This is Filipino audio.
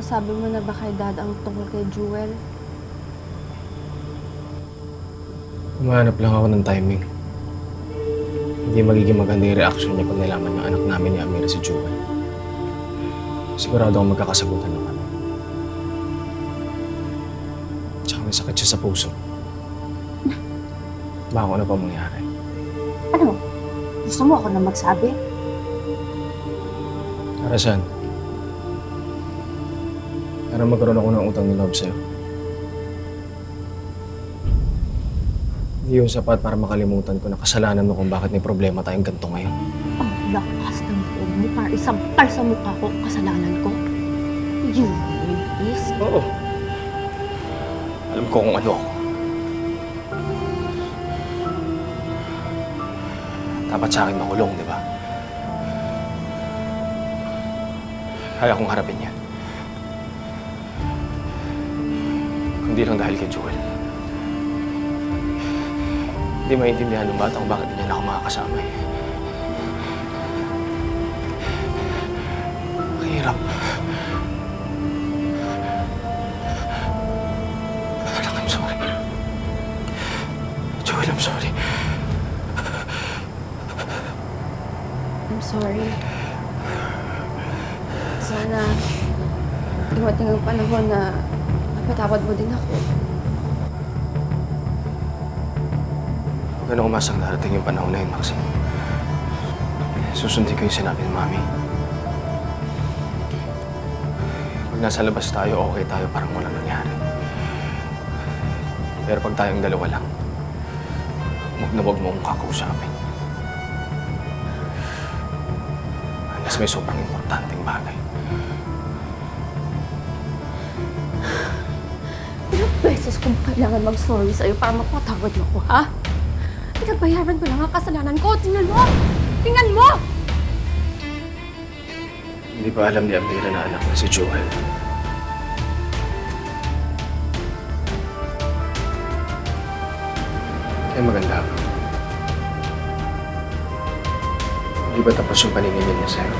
Nasabi mo na ba kay Dad ang tungkol kay Jewel? Humahanap lang ako ng timing. Hindi magiging maganda yung reaction niya pag nalaman yung anak namin ni Amira si Jewel. Sigurado akong magkakasagutan na kami. Tsaka may sakit siya sa puso. Baka ano pa mangyari. Ano? Gusto mo ako na magsabi? Para saan? Para magkaroon ako ng utang ni loob sa'yo. Hindi yung sapat para makalimutan ko na kasalanan mo kung bakit may problema tayong ganito ngayon. Ang lakas ng loob mo para isampal sa mukha ko ang kasalanan ko. You is... Oo. Alam ko kung ano ako. Dapat sa akin makulong, di ba? Kaya kong harapin yan. Kundi lang dahil kay Jewel. Hindi maintindihan ng bata kung bakit niya na ako makakasama eh. Mahirap. Anak, I'm sorry. Jewel, I'm sorry. I'm sorry. Sana dumating ang panahon na napatawad mo din ako. Huwag ka na umasang darating yung panahon na yun, Maxine. Susundin ko yung sinabi ni Mami. Pag nasa labas tayo, okay tayo, parang walang nangyari. Pero pag tayong dalawa lang, huwag na huwag mo akong kakausapin. Unless may sobrang importanteng bagay. Ilang beses kong kailangan mag-sorry sa'yo para mapatawad mo ko, ha? Pinagbayaran ko lang ang kasalanan ko. Tingnan mo! Tingnan mo! Hindi ba alam ni Amira na anak na si Jewel? Kaya maganda ako. Hindi ba tapos yung paningin niya sa'yo?